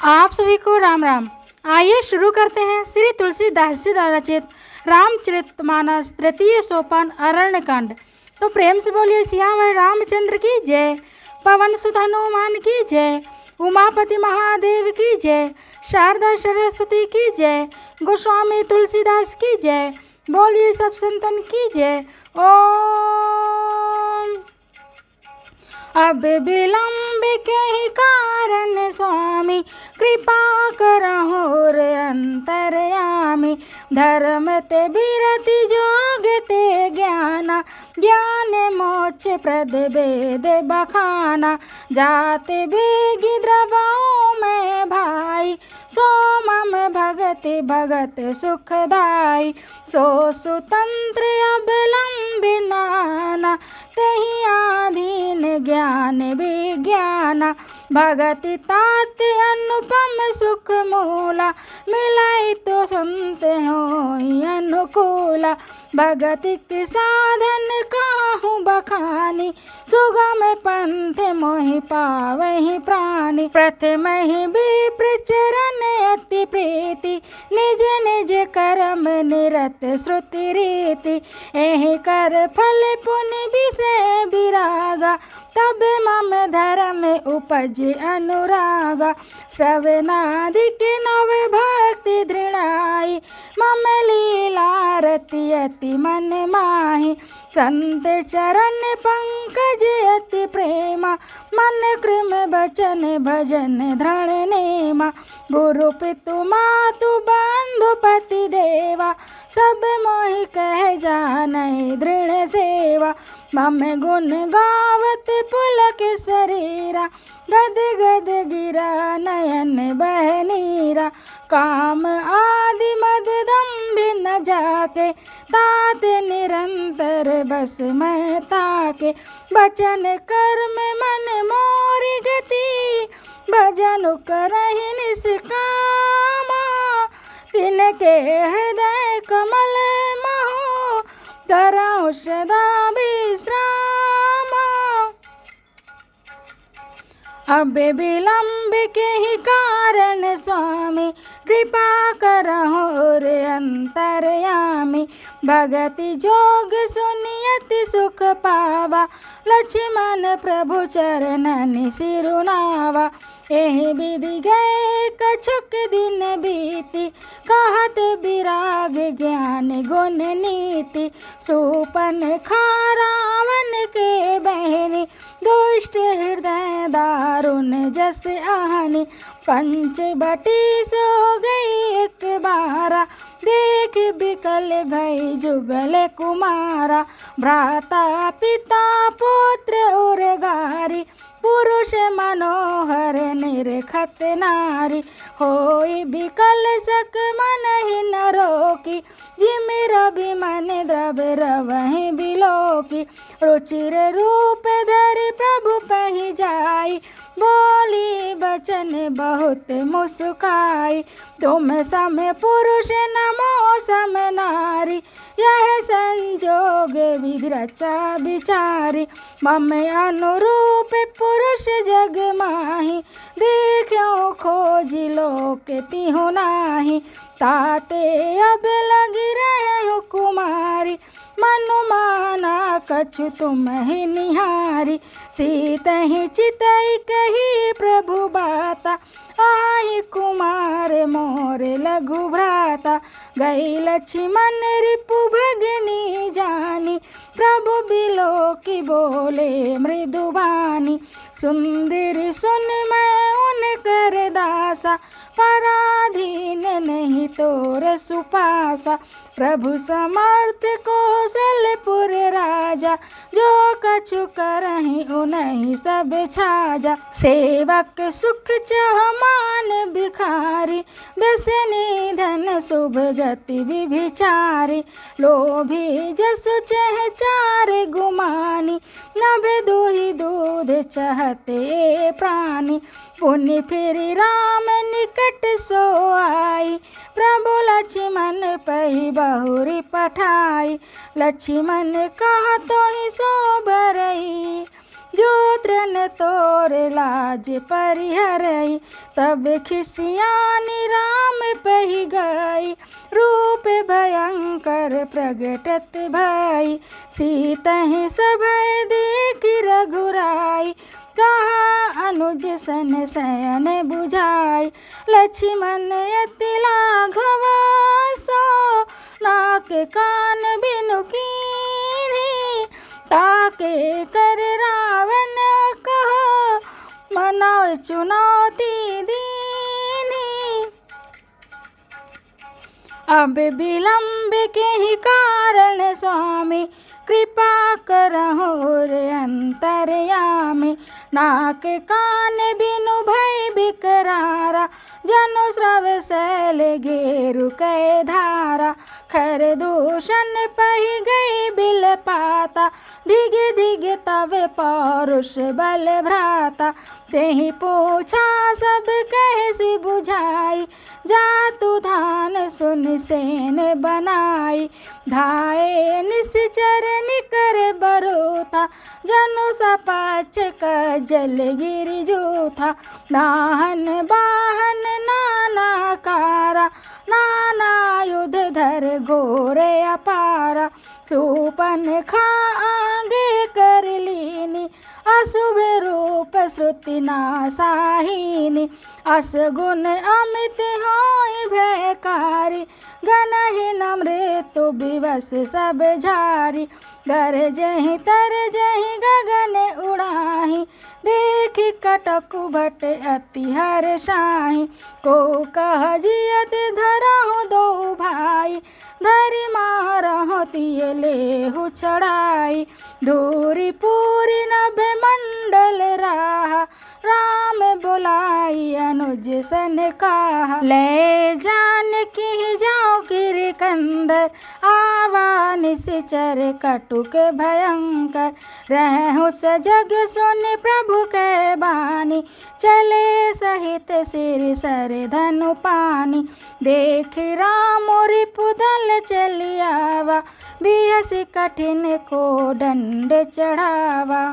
आप सभी को राम राम। आइए शुरू करते हैं श्री तुलसीदास जी द्वारा रचित रामचरितमानस तृतीय सोपान अरण्य कांड। तो प्रेम से बोलिए सियावर रामचंद्र की जय, पवन सुत हनुमान की जय, उमापति महादेव की जय, शारदा सरस्वती की जय, गोस्वामी तुलसीदास की जय, बोलिए सब संतन की जय। ओम। अब विलंब के ही कारण स्वामी कृपा करहु रे अंतरयामी, धर्म ते बिरति जोग ते ज्ञाना, ज्ञान मोक्ष प्रद वेद बखाना, जाते बेगी द्रवऊ में भाई, सो मम भगति भगत सुखदाई, सो सुतंत्र अवलंब नाना, तहि आधीन ज्ञान विज्ञाना, भगति तात अनुपम सुख मूला, मिलाई तो सुनते हो अनुकूला, भगति के साधन काहू बखानी, सुगम पंथ मोहि पावहि प्राणी, प्रथम ही विप्र चरण अति प्रीति, निज निज कर्म निरत श्रुति रीति, एहि कर फल पुण्य विषय विरागा, तब मम धर्म उपज अनुरागा, श्रवणादिक नव भक्ति दृढ़ाई, मम लीला रति अति मन माहि, संत चरण पंकज अति प्रेमा, मन कृम बचन भजन दृढ़ नेमा, गुरु पितु मातु बंधु पति देवा, सब मोहि कह जानहि दृढ़ सेवा, मम गुण गावत पुलक शरीरा, गद गद गिरा नयन बह नीरा, काम आदि मद दंभ न जाके, तात निरंतर बस मैं ताके, बचन कर्म मन मोरि गति, भजन करहि निष्कामा, तिनके हृदय कमल महु, करहु सदा विश्रामा। अब विलंब के ही कारण स्वामी कृपा करहु रे अंतरयामी, भगति जोग सुनियति सुख पावा, लक्ष्मण प्रभु चरणन सिरुनावा, एहि विधि गए कछुक दिन बीती, कहत विराग ज्ञान गुण नीति, सुपन रावण के बहनी, दुष्ट हृदय दारुण जस आहनी, पंचवटी सो गई एक बारा, देख बिकल भई जुगल कुमारा, भ्राता पिता पुत्र उर्गारी, पुरुष मनोहर निरखत नारी, होई बिकल सक मन ही न रोकी, जिमिर बिमन द्रव रवहि बिलोकी, रुचिर रूप धरि प्रभु पहि जाई, बोली बचन बहुत मुस्काई, तुम सम पुरुष नमो सम नारी, यह संजोग विधि रचा विचारी, मम अनुरूप पुरुष जग माही, देखो खोज लोक तिहु नाही, ताते अब लगी रहे कुमारी, मनु माना कछु तुम ही निहारी, सीत ही चितई कही प्रभु बाता, आहि कुमार मोरे लघु भ्राता, गई लक्ष्मण रिपु भगनी जानी, प्रभु बिलो की बोले मृदुबानी, सुंदर सुन मैं उन कर दासा, पराधीन नहीं तोर सुपासा, प्रभु समर्थ कौशलपुर राजा, जो कछु करहि उनहि सब छाजा, सेवक सुख चहमान भिखारी, व्यसनी धन शुभ गति विभिचारी, लोभी जसु चह चार गुमानी, नभ दुहि दूध चहते प्राणी, पुण्य फिर राम निकट सो आई, प्रभु लक्ष्मण पहि बहुरी पठाई, लक्ष्मण कहा तो ही सो भरई, जो तृण तोर लाज परिहरई। तब खिसियानी राम पही गई, रूप भयंकर प्रगटत भई। सीतहि सभय देखि रघुराई, कहा अनुज सन शयन बुझाई। लक्ष्मण अति लाघव सो, नाक कान बिनु कीन्ही। ताके कर रावण कहो, मनाओ चुनौती दीन्ही। अब विलंब के ही कारण स्वामी, कृपा करहु रे अंतरयामी। नाक कान बिनु भय बिकरारा, जनु स्रव शैल घेरु कै धारा। खर दूषण पही गई बिल पाता, धिग धिग तव पौरुष बल भ्राता। तेहि पूछा सब कैसी बुझाई, जातु धान सुन सेन बनाई। धाये निश्चर निकर बरूथा, जनु सपाच कजल गिरि जूथा। नाहन बाहन नाना कारा, नाना युध धर घोरे अपारा। सुपन खा आगे कर लीनी, अशुभ रूप श्रुति नासाहीनी। असगुन अमित होई भयकारी, गनहि न मृत्यु विवश सब झारी। गरजहि तरजहि गगन उड़ाही, देखि कटकु भट अति हर्षाहि। को कह जियत धरहु दो भाई, धरि मारहु तिय लेहु चढ़ाई। धूरी पूरी नभे मंडल राहा, राम बुलाई अनुज सन कहा। ले जानकी जाओ गिरि कंदर, आवा निश्चर कटुक भयंकर। रहु सजग सुन प्रभु कै बानी, चले सहित सिर सर धनु पानी। देख राम रिपुदल चलियावा, बिहसि कठिन को दंड चढ़ावा।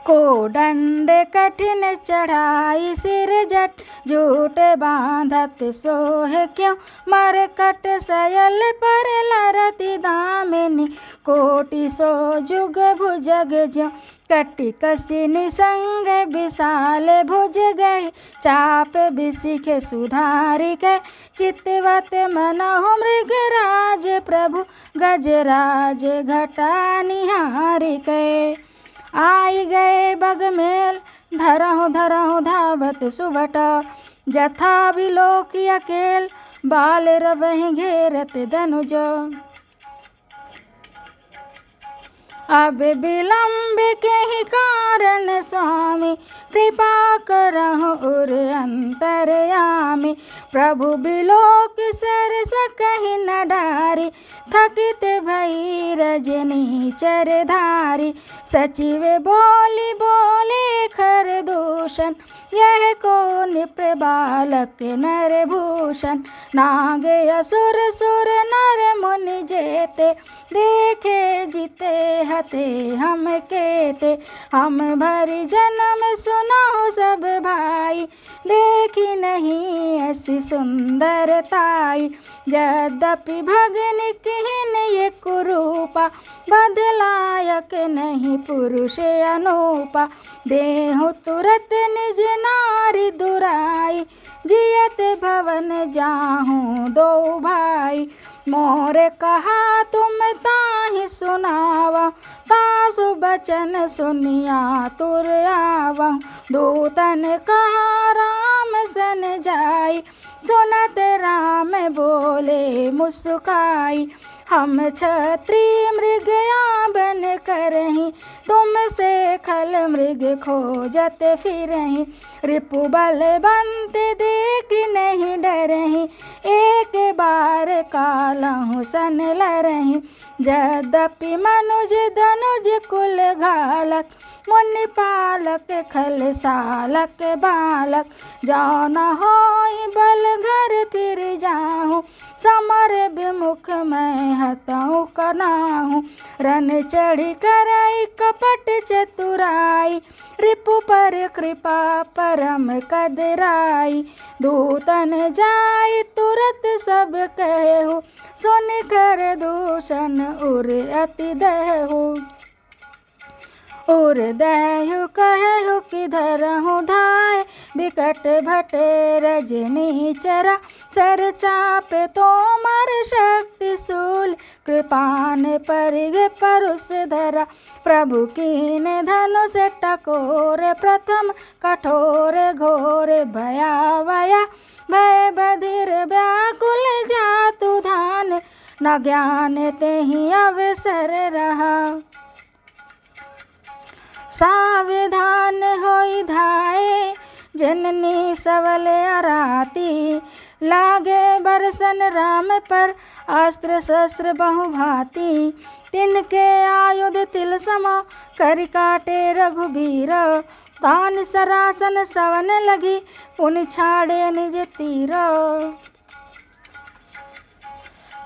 को दंड कठिन चढ़ाई, सिर जट जूट बांधत सोह क्यों। मरकट सयल पर लरति दामिनी, कोटि सो जुग भुजग ज्यों। कटि कसी निसंग विशाल भुज गई, चाप बिसिख सुधारि कै। चितवत मनहु मृगराज प्रभु, गजराज घटा निहारि कै। आई गए बगमेल धरहु धरहु धावत सुबट, जथा बिलोकी अकेल बाल रवहि घेरत धनुज। अब विलंब के ही कारण स्वामी, कृपा करहु उर अंतरयामी। प्रभु बिलोक सर सकहि न डारी, थकित भई रजनी चरधारी। सचिव बोली बोले खर दूषण, यह कौन प्रबालक नर भूषण। नागे असुर सुर नर मुनि जेते, देखे जिते हते हम केते। हम भरी जन्म सुनाओ सब भाई, देखी नहीं ऐसी सुंदरताई। यद्यपि भगन किन्ह ये कुरूपा, बदलायक नहीं पुरुष अनूपा। देहु तुरत निज नारी दुराई, जियत भवन जाहूँ दो भाई। मोर कहा तुम ताहि सुनावा, तासु बचन सुनिया तुर आवा। दूतन कहा राम सन जाई, सुनत राम बोले मुस्काई। हम क्षत्रिय मृग बन करहीं, तुमसे खल मृग खोजत फिरहीं। रिपु बलवंत देख नहीं डरहीं, एक बार कालहु सन लरहीं। यद्यपि मनुज धनुज कुल घालक, मुनि पालक खल सालक बालक। जान होई बल घर फिर जाहूँ, समर विमुख मैं हतऊ कनाहूँ। रन चढ़ी कराई कपट चतुराई, रिपु पर कृपा परम कदराई। दूतन जाय तुरत सब कहु, सुन कर दूषण उर अति दहु। उर दहु कहु किधरहु धाय, बिकट भट रजनी चरा। सर चापे तोमर शक्ति शूल, कृपान परिग परुष धरा। प्रभु कीन धनुष टकोर, प्रथम कठोर घोर भयावया। भय बधिर व्याकुल जातु धान, न ज्ञान तेहि अवसर रहा। सावधान होई धाये जननी सबल अराती, लागे बरसन राम पर अस्त्र शस्त्र बहुभांति। तिनके आयुध तिल सम करि काटे रघुबीर, तान सरासन श्रवण लगी पुनि छाड़े निज तीर।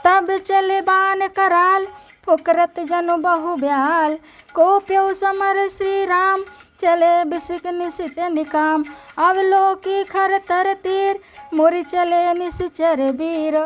तब चले बाण कराल फुकरत जनु बहु ब्याल, कोप्यउ समर श्री राम चले बिसिक निशित निकाम। अवलोकी खर तर तीर, मुरि चले निशिचर वीर।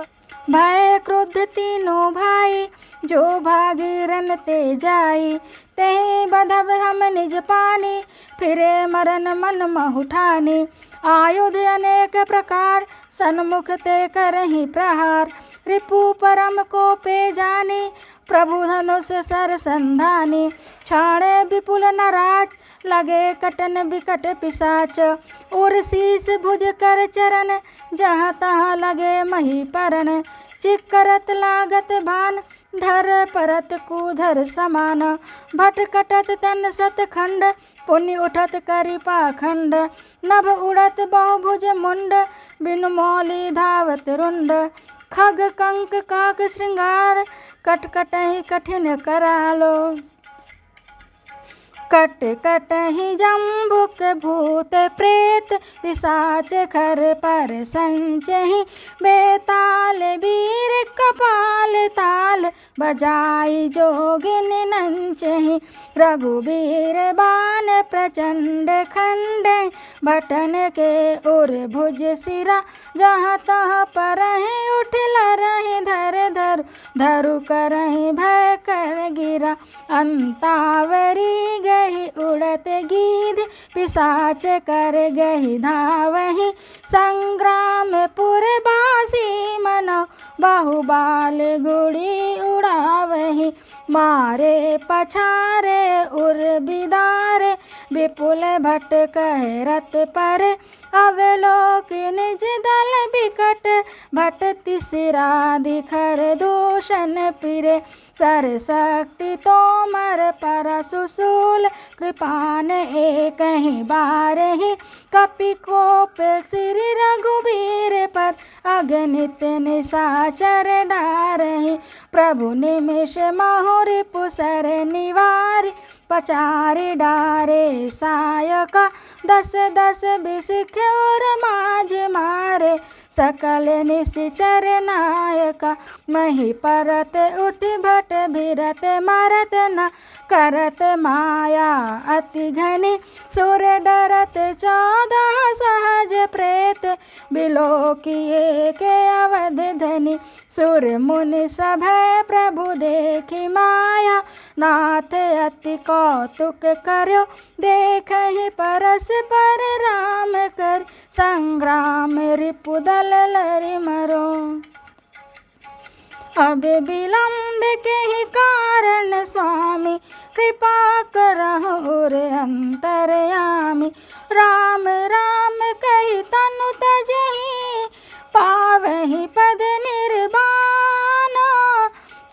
भय क्रुद्ध तीनों भाई, जो भागी रन ते जाई। तेहि बधब हम निज पानी, फिरे मरन मन महु ठानी। आयुध अनेक प्रकार, सन्मुख ते करहि प्रहार। रिपु परम को पे जानी, प्रभु धनुष सर संधानी। छाड़े विपुल नराज, लगे कटन विकट पिशाच। उर शीस भुज कर चरण, जहाँ तहाँ लगे मही परन। चिक्करत लागत भान, धर परत कूधर समान। भट कटत तन सतखंड, पुण्य उठत करि पाखंड। नभ उड़त बहुभुज मुंड, बिनु मौली धावत रुंड। खग कंक काक श्रृंगार, कटकटहि कठिन करालो। कट कटहि जम्बुक भूत प्रेत, पिशाच खर पर संचहि। बेताल वीर कपाल ताल, बजाई जोगिन नंचहि। रघुबीर बाण प्रचंड खंडे, भटन के उर भुज सिरा। जहाँ तहाँ परहि उठिल रहि धर धरु, धरु करहि भय कर गिरा। अंतावरी गहि उड़त गीध, पिशाच कर गहि धावहि। संग्राम पुरबासी मनौ, बाहुबाल गुड़ी उड़ावहि। मारे पछारे उर बिदारे, विपुल भट कहे रथ परे। अवलोकि निज दल बिकट, भट तिसिरा दिखर दूषण पिरे। सर शक्ति तोमर परशु शूल, कृपान एकहि बारहि। कपि कोप श्री रघुबीर पर, अगणित निशाचर डारहि। प्रभु निमिष महु रिपु सर निवारि, पचारि डारे सायका। दस दस बिसिख उर माझ मारे, सकल निशिचर नायका। मही परत उठ भट भिरत मरत न करत माया अति घनी। सुर डरत 14 सहज प्रेत, बिलोकिए के अवध धनी। सुर मुनि सभय प्रभु देखि माया, नाथ अति कौतुक कर्यो। देखहि परस्पर राम कर, संग्राम रिपु दल लरि मरो। अब विलंब केहि कारण स्वामी, कृपा करहु रे अंतरयामी। राम राम कहि तनु तजहि, पावहि पद निर्वाण।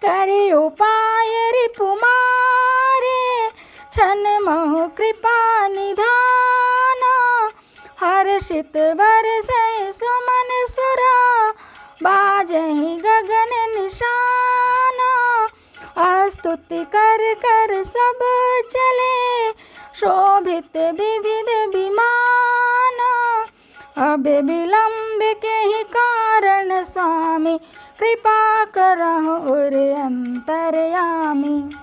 करि उपाय रिपु मारे, छन महु कृपा निधान। हर्षित बरसहि सुमन सुरा, बाजहि गगन निशान। स्तुति कर कर सब चले, शोभित विविध विमान। अब विलंब केहि कारण स्वामी, कृपा करहु रे अंतर्यामी।